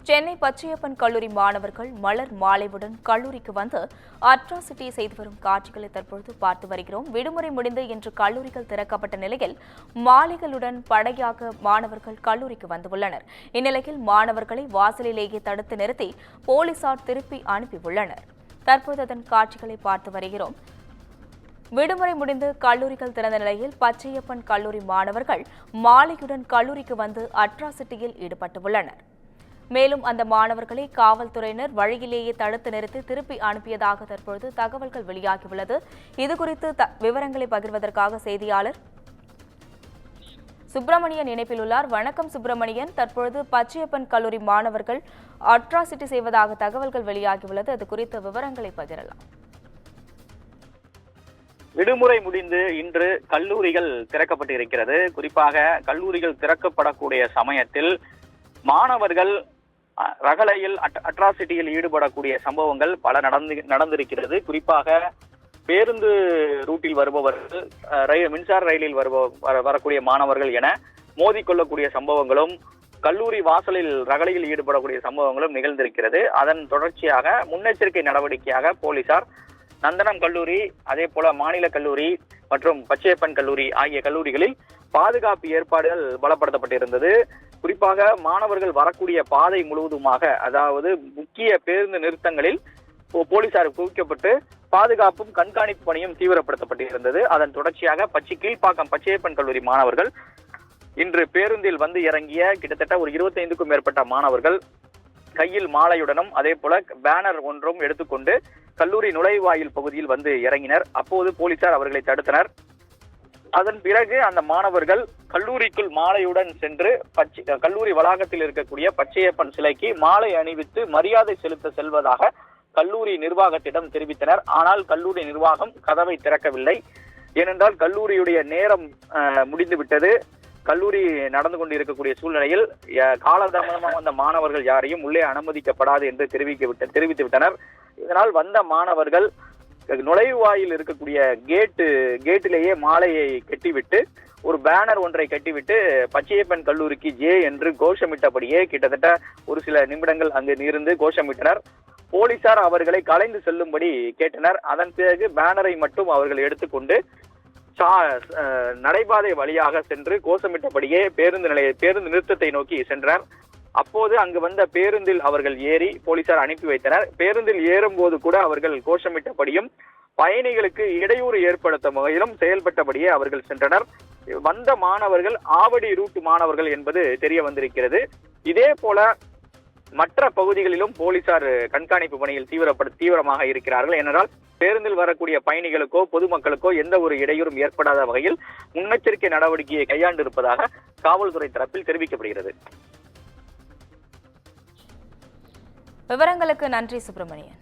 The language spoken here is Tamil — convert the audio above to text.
சென்னை பச்சையப்பன் கல்லூரி மாணவர்கள் மலர் மாலைவுடன் கல்லூரிக்கு வந்து அட்ராசிட்டி செய்து வரும் காட்சிகளை தற்பொழுது பார்த்து வருகிறோம். விடுமுறை முடிந்து இன்று கல்லூரிகள் திறக்கப்பட்ட நிலையில் மாலைகளுடன் படையாக மாணவர்கள் கல்லூரிக்கு வந்துள்ளனர். இந்நிலையில் மாணவர்களை வாசலிலேயே தடுத்து நிறுத்தி போலீசார் திருப்பி அனுப்பியுள்ளனர். தற்போது அதன் காட்சிகளை பார்த்து வருகிறோம். விடுமுறை முடிந்து கல்லூரிகள் திறந்த நிலையில் பச்சையப்பன் கல்லூரி மாணவர்கள் மாலையுடன் கல்லூரிக்கு வந்து அட்ராசிட்டியில் ஈடுபட்டுள்ளனர். மேலும் அந்த மாணவர்களை காவல்துறையினர் வழியிலேயே தடுத்து நிறுத்தி திருப்பி அனுப்பியதாக தற்பொழுது தகவல்கள் வெளியாகியுள்ளது. இதுகுறித்து விவரங்களை பகிர்வதற்காக செய்தியாளர் சுப்பிரமணியன் இணைப்பில் உள்ளார். வணக்கம் சுப்பிரமணியன். தற்பொழுது பச்சையப்பன் கல்லூரி மாணவர்கள் அட்ராசிட்டி செய்வதாக தகவல்கள் வெளியாகியுள்ளது. அது குறித்த விவரங்களை பகிரலாம். விடுமுறை முடிந்து இன்று கல்லூரிகள் திறக்கப்பட்டிருக்கிறது. குறிப்பாக கல்லூரிகள் திறக்கப்படக்கூடிய சமயத்தில் மாணவர்கள் ரகளையில் அட்ராசிட்டியில் ஈடுபடக்கூடிய சம்பவங்கள் பல நடந்திருக்கிறது. குறிப்பாக பேருந்து ரூட்டில் வருபவர்கள், மின்சார ரயிலில் வரக்கூடிய மாணவர்கள் என மோதிக்கொள்ளக்கூடிய சம்பவங்களும், கல்லூரி வாசலில் ரகளையில் ஈடுபடக்கூடிய சம்பவங்களும் நிகழ்ந்திருக்கிறது. அதன் தொடர்ச்சியாக முன்னெச்சரிக்கை நடவடிக்கையாக போலீசார் நந்தனம் கல்லூரி, அதே போல மாநில கல்லூரி மற்றும் பச்சையப்பன் கல்லூரி ஆகிய கல்லூரிகளில் பாதுகாப்பு ஏற்பாடுகள் பலப்படுத்தப்பட்டிருந்தது. குறிப்பாக மாணவர்கள் வரக்கூடிய பாதை முழுவதுமாக, அதாவது முக்கிய பேருந்து நிறுத்தங்களில் போலீசார் குவிக்கப்பட்டு பாதுகாப்பும் கண்காணிப்பு பணியும் தீவிரப்படுத்தப்பட்டிருந்தது. அதன் தொடர்ச்சியாக கீழ்ப்பாக்கம் பச்சையப்பன் கல்லூரி மாணவர்கள் இன்று பேருந்தில் வந்து இறங்கிய கிட்டத்தட்ட ஒரு 25க்கும் மேற்பட்ட மாணவர்கள் கையில் மாலையுடனும் அதே போல பேனர் ஒன்றும் எடுத்துக்கொண்டு கல்லூரி நுழைவாயில் பகுதியில் வந்து இறங்கினர். அப்போது போலீசார் அவர்களை தடுத்தனர். அதன் பிறகு அந்த மாணவர்கள் கல்லூரிக்குள் மாலையுடன் சென்று கல்லூரி வளாகத்தில் இருக்கக்கூடிய பச்சையப்பன் சிலைக்கு மாலை அணிவித்து மரியாதை செலுத்த செல்வதாக கல்லூரி நிர்வாகத்திடம் தெரிவித்தனர். ஆனால் கல்லூரி நிர்வாகம் கதவை திறக்கவில்லை. ஏனென்றால் கல்லூரியுடைய நேரம் முடிந்துவிட்டது. கல்லூரி நடந்து கொண்டிருக்கக்கூடிய சூழ்நிலையில் காலதாமதமாக வந்த மாணவர்கள் யாரையும் உள்ளே அனுமதிக்கப்படாது என்று தெரிவித்து விட்டனர். இதனால் வந்த மாணவர்கள் நுழைவாயில் இருக்கக்கூடிய கேட்டிலேயே மாலையை கட்டிவிட்டு ஒரு பேனர் ஒன்றை கட்டிவிட்டு பச்சையப்பன் கல்லூரிக்கு ஜே என்று கோஷமிட்டபடியே கிட்டத்தட்ட ஒரு சில நிமிடங்கள் அங்கு இருந்து கோஷமிட்டனர். போலீசார் அவர்களை கலைந்து செல்லும்படி கேட்டனர். அதன் பிறகு பேனரை மட்டும் அவர்கள் எடுத்துக்கொண்டு நடைபாதை வழியாக சென்று கோஷமிட்டபடியே பேருந்து நிறுத்தத்தை நோக்கி சென்றனர். அப்போது அங்கு வந்த பேருந்தில் அவர்கள் ஏறி போலீசார் அனுப்பி வைத்தனர். பேருந்தில் ஏறும்போது கூட அவர்கள் கோஷமிட்டபடியும் பயணிகளுக்கு இடையூறு ஏற்படுத்தும் வகையிலும் செயல்பட்டபடியே அவர்கள் சென்றனர். வந்த மாணவர்கள் ஆவடி ரூட் மாணவர்கள் என்பது தெரிய வந்திருக்கிறது. இதே போல மற்ற பகுதிகளிலும் போலீசார் கண்காணிப்பு பணியில் தீவிரமாக இருக்கிறார்கள். ஏனென்றால் பேருந்தில் வரக்கூடிய பயணிகளுக்கோ பொதுமக்களுக்கோ எந்த ஒரு இடையூறும் ஏற்படாத வகையில் முன்னெச்சரிக்கை நடவடிக்கையை கையாண்டிருப்பதாக காவல்துறை தரப்பில் தெரிவிக்கப்படுகிறது. விவரங்களுக்கு நன்றி சுப்பிரமணியன்.